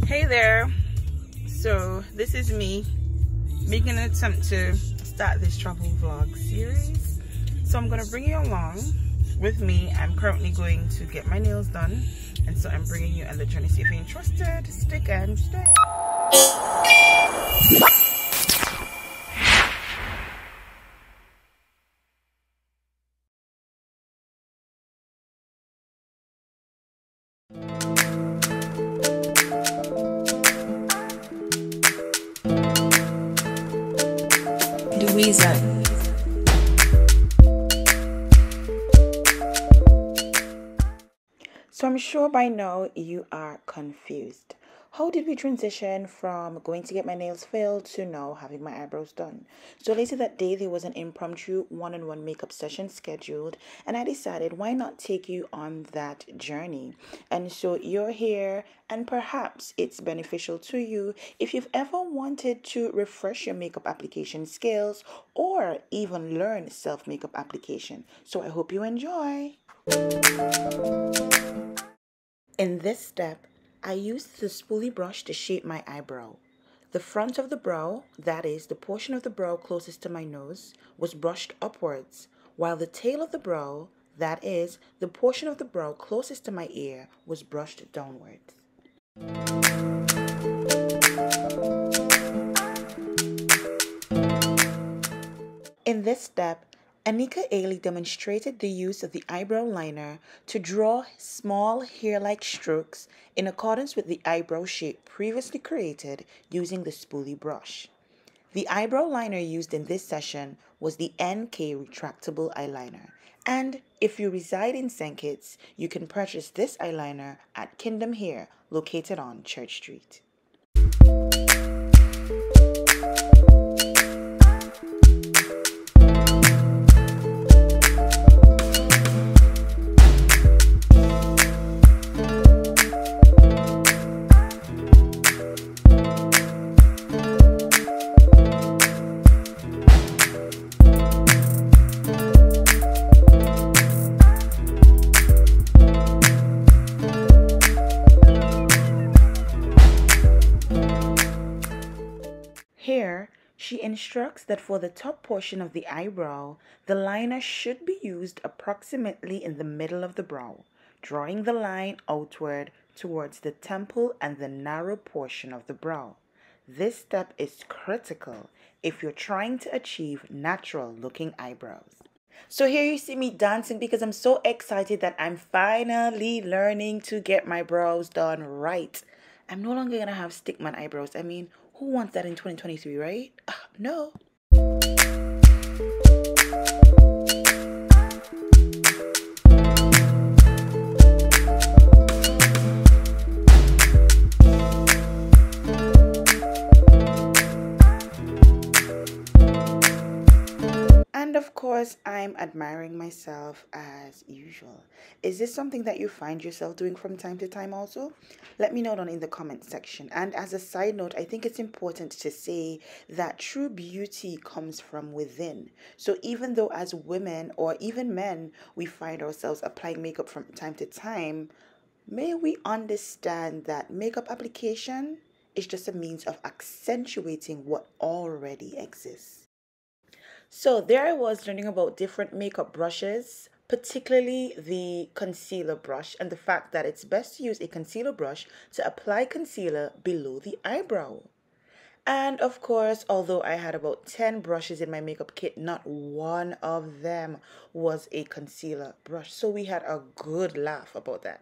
Hey there, so this is me making an attempt to start this travel vlog series. So I'm gonna bring you along with me. I'm currently going to get my nails done, and so I'm bringing you on the journey. So if you're interested, stick and stay. So I'm sure by now you are confused. How did we transition from going to get my nails filled to now having my eyebrows done? So later that day there was an impromptu one-on-one makeup session scheduled, and I decided why not take you on that journey. And so you're here, and perhaps it's beneficial to you if you've ever wanted to refresh your makeup application skills or even learn self-makeup application. So I hope you enjoy. In this step, I used the spoolie brush to shape my eyebrow. The front of the brow, that is, the portion of the brow closest to my nose, was brushed upwards, while the tail of the brow, that is, the portion of the brow closest to my ear, was brushed downwards. In this step, Anika Ailey demonstrated the use of the eyebrow liner to draw small hair-like strokes in accordance with the eyebrow shape previously created using the spoolie brush. The eyebrow liner used in this session was the NK retractable eyeliner, and if you reside in St. Kitts, you can purchase this eyeliner at Kingdom Hair, located on Church Street. Here, she instructs that for the top portion of the eyebrow, the liner should be used approximately in the middle of the brow, drawing the line outward towards the temple and the narrow portion of the brow. This step is critical if you're trying to achieve natural-looking eyebrows. So here you see me dancing because I'm so excited that I'm finally learning to get my brows done right. I'm no longer going to have stickman eyebrows. I mean, who wants that in 2023, right? No. And of course, I'm admiring myself as usual. Is this something that you find yourself doing from time to time also? Let me know down in the comment section. And as a side note, I think it's important to say that true beauty comes from within. So even though as women or even men, we find ourselves applying makeup from time to time, may we understand that makeup application is just a means of accentuating what already exists. So there I was learning about different makeup brushes, particularly the concealer brush, and the fact that it's best to use a concealer brush to apply concealer below the eyebrow. And of course, although I had about 10 brushes in my makeup kit, not one of them was a concealer brush. So we had a good laugh about that.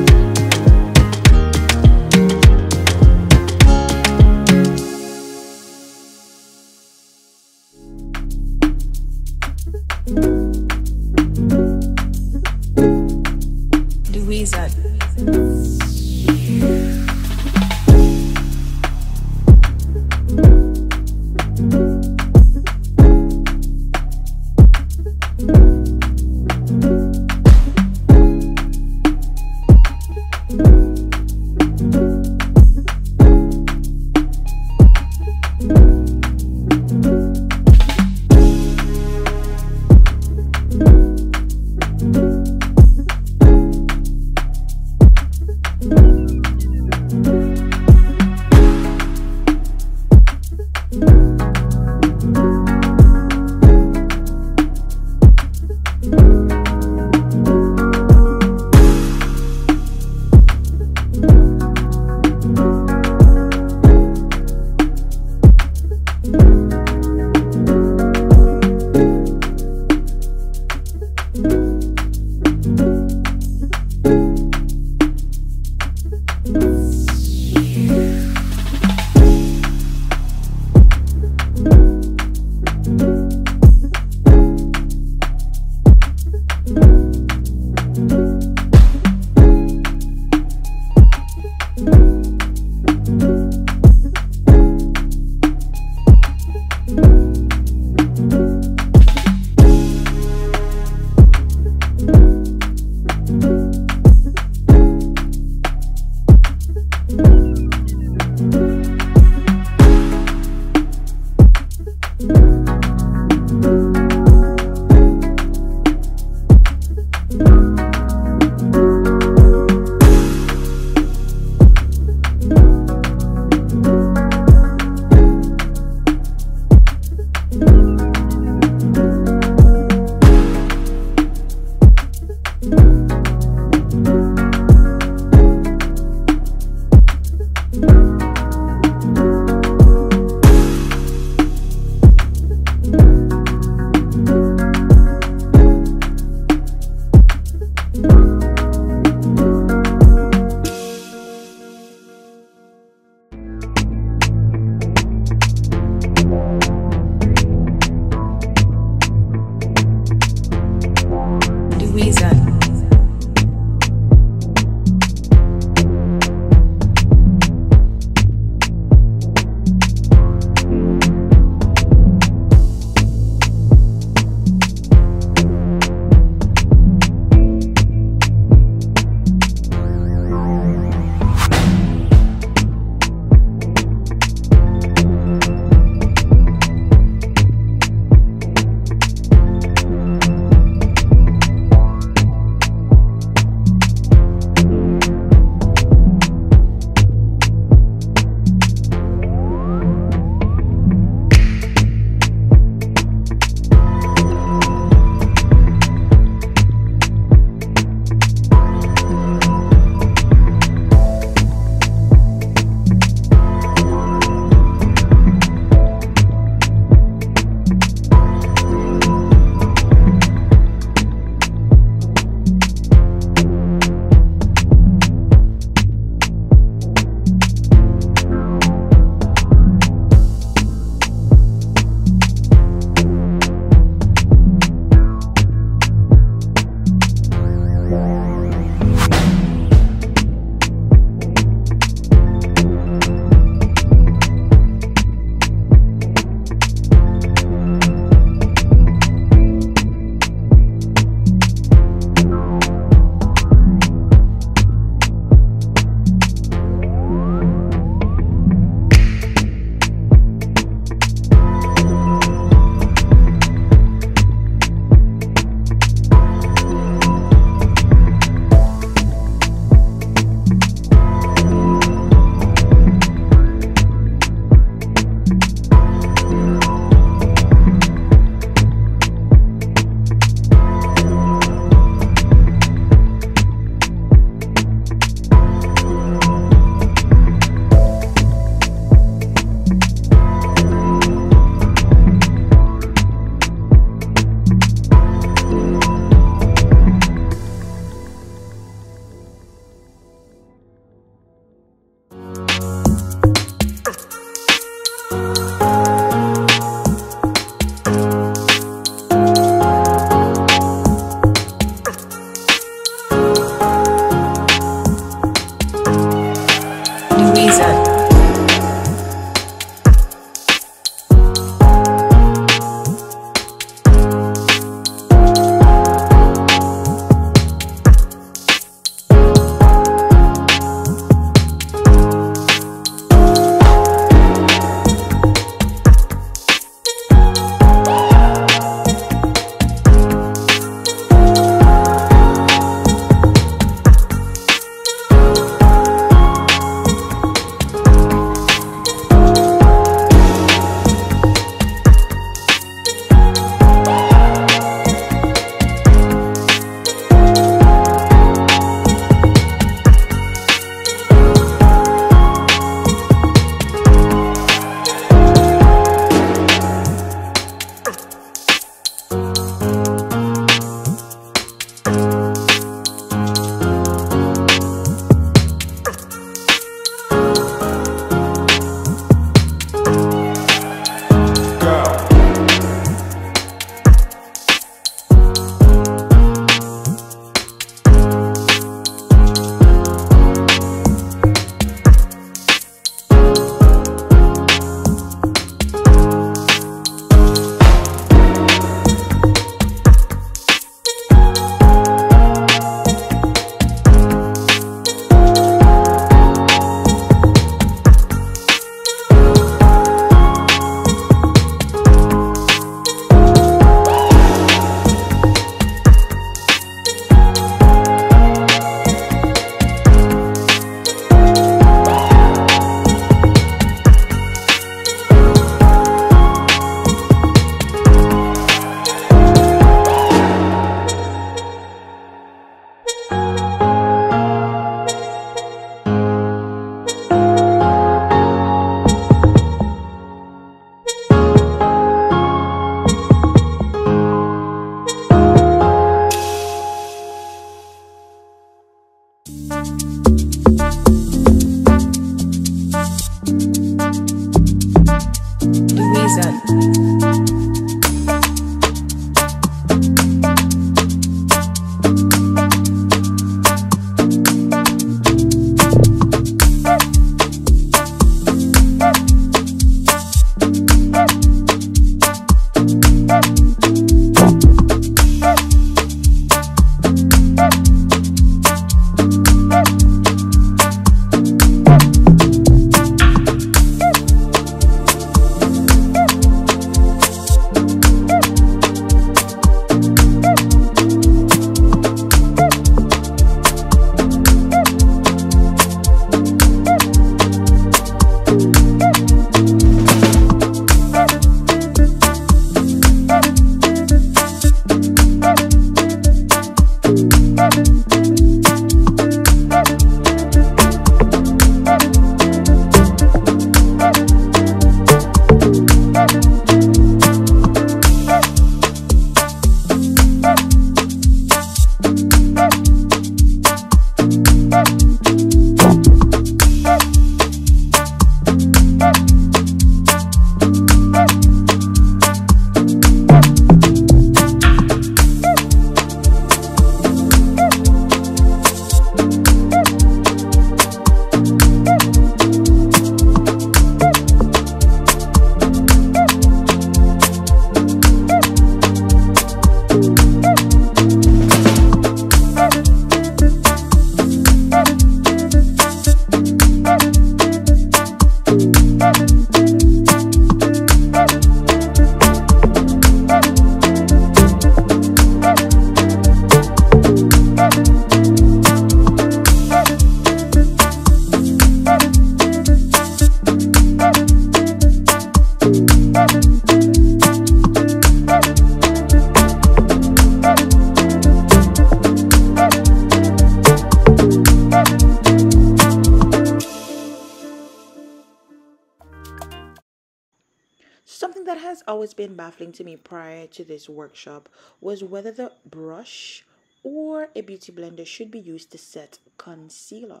Something that has always been baffling to me prior to this workshop was whether the brush or a beauty blender should be used to set concealer.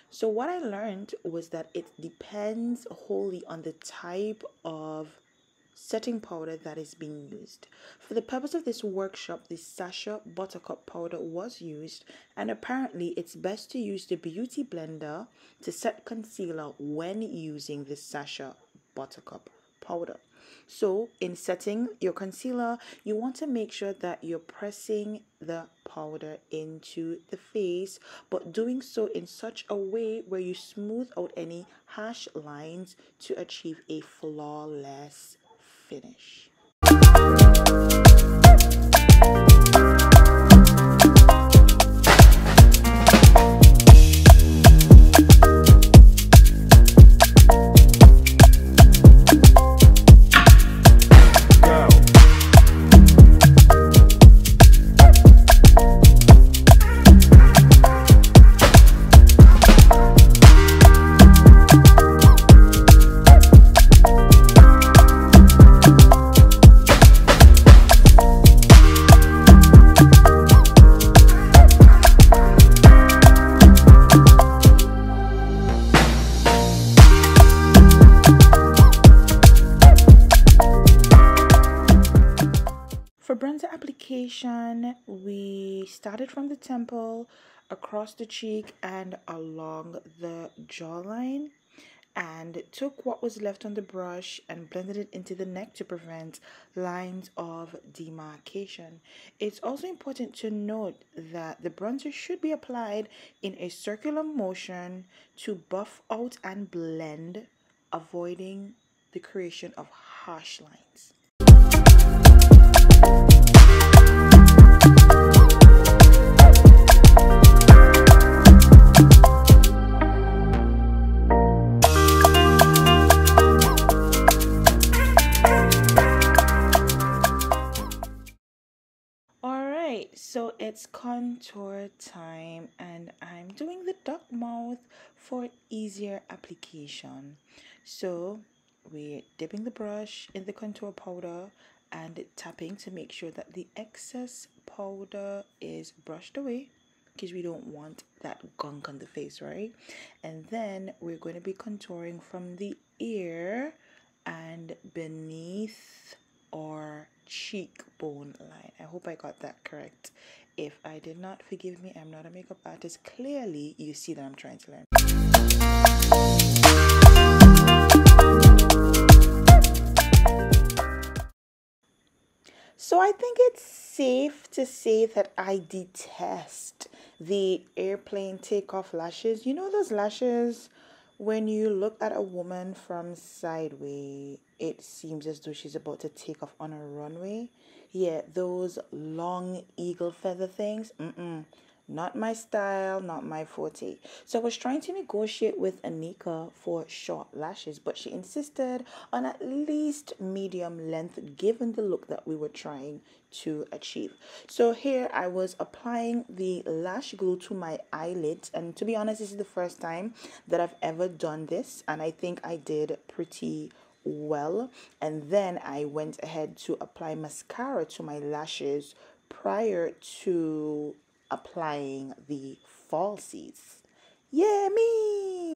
So what I learned was that it depends wholly on the type of setting powder that is being used. For the purpose of this workshop, the Sacha Buttercup powder was used, and apparently it's best to use the beauty blender to set concealer when using the Sacha Buttercup powder. So in setting your concealer, you want to make sure that you're pressing the powder into the face, but doing so in such a way where you smooth out any harsh lines to achieve a flawless finish. For bronzer application, we started from the temple, across the cheek, and along the jawline, and took what was left on the brush and blended it into the neck to prevent lines of demarcation. It's also important to note that the bronzer should be applied in a circular motion to buff out and blend, avoiding the creation of harsh lines. So it's contour time, and I'm doing the duck mouth for easier application. So we're dipping the brush in the contour powder and tapping to make sure that the excess powder is brushed away because we don't want that gunk on the face, right? And then we're going to be contouring from the ear and beneath our cheekbone line. I hope I got that correct. If I did not, forgive me, I'm not a makeup artist. Clearly you see that I'm trying to learn. So I think it's safe to say that I detest the airplane takeoff lashes. You know those lashes when you look at a woman from sideways, it seems as though she's about to take off on a runway. Yeah, those long eagle feather things. Not my style, not my forte. So I was trying to negotiate with Anika for short lashes, but she insisted on at least medium length given the look that we were trying to achieve. So here I was applying the lash glue to my eyelids, and to be honest, this is the first time that I've ever done this, and I think I did pretty well. And then I went ahead to apply mascara to my lashes prior to applying the falsies. Yeah, me!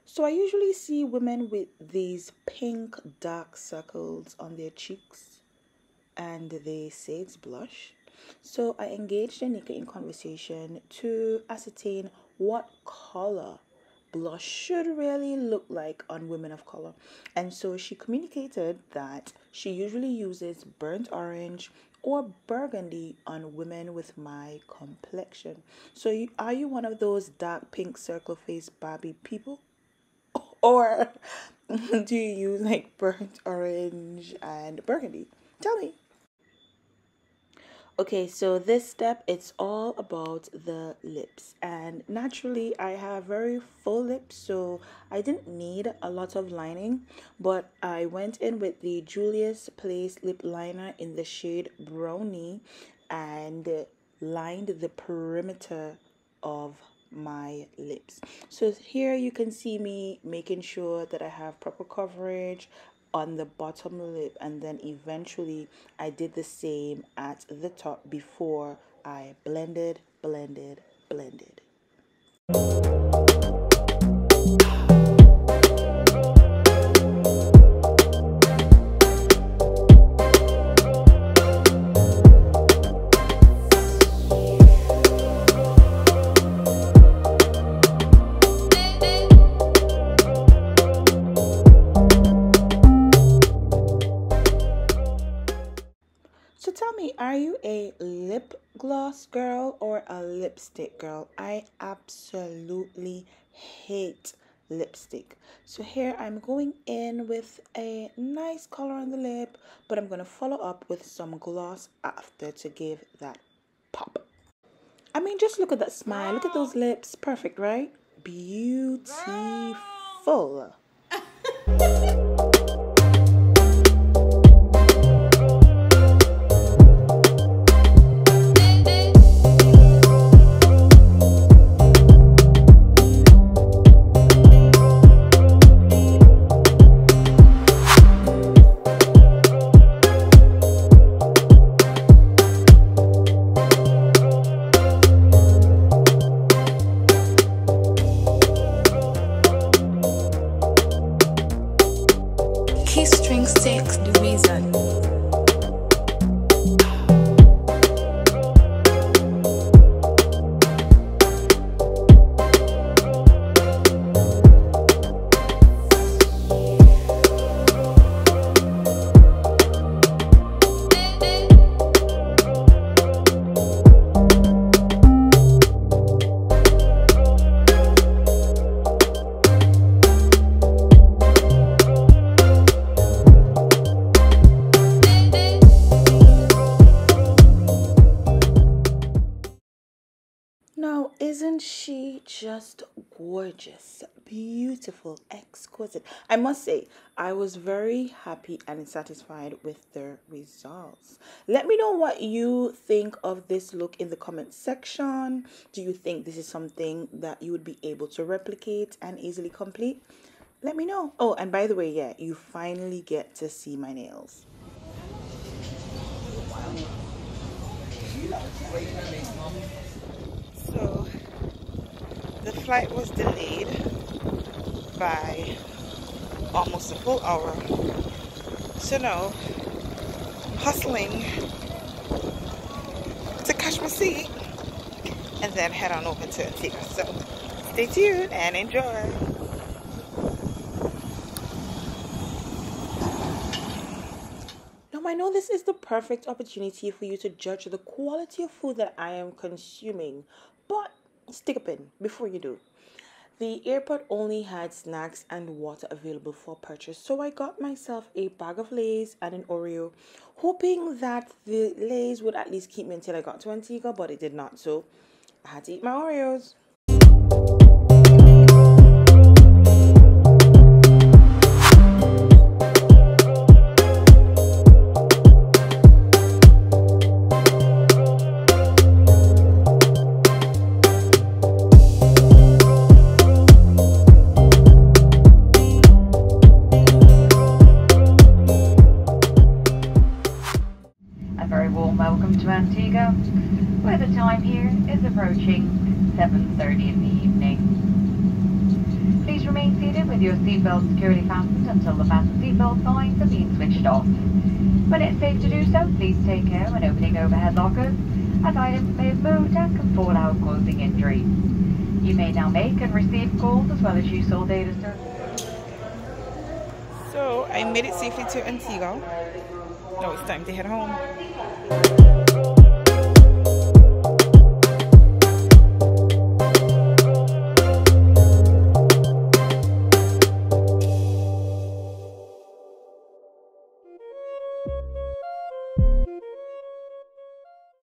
So I usually see women with these pink dark circles on their cheeks and they say it's blush. So I engaged Anika in conversation to ascertain what color blush should really look like on women of color. And so she communicated that she usually uses burnt orange or burgundy on women with my complexion. So are you one of those dark pink circle face Barbie people? Or do you use like burnt orange and burgundy? Tell me. Okay, so this step, it's all about the lips, and naturally I have very full lips, so I didn't need a lot of lining, but I went in with the Julius Place lip liner in the shade Brownie and lined the perimeter of my lips. So here you can see me making sure that I have proper coverage on the bottom lip, and then eventually I did the same at the top before I blended. So tell me, are you a lip gloss girl or a lipstick girl? I absolutely hate lipstick. So here I'm going in with a nice color on the lip, but I'm going to follow up with some gloss after to give that pop. I mean, just look at that smile. Look at those lips. Perfect, right? Beautiful. Isn't she just gorgeous, beautiful, exquisite? I must say, I was very happy and satisfied with the results. Let me know what you think of this look in the comment section. Do you think this is something that you would be able to replicate and easily complete? Let me know. Oh, and by the way, yeah, you finally get to see my nails. So the flight was delayed by almost a full hour. So now I'm hustling to catch my seat and then head on over to Antigua. So stay tuned and enjoy. Now I know this is the perfect opportunity for you to judge the quality of food that I am consuming, but stick a pin before you do. The airport only had snacks and water available for purchase, so I got myself a bag of Lay's and an Oreo, hoping that the Lay's would at least keep me until I got to Antigua, but it did not, so I had to eat my Oreos. Welcome to Antigua, where the time here is approaching 7:30 in the evening. Please remain seated with your seatbelt securely fastened until the fasten seatbelt signs are being switched off. When it's safe to do so, please take care when opening overhead lockers, as items may have moved and can fall out, causing injury. You may now make and receive calls as well as use all data services. So I made it safely to Antigua. Now it's time to head home.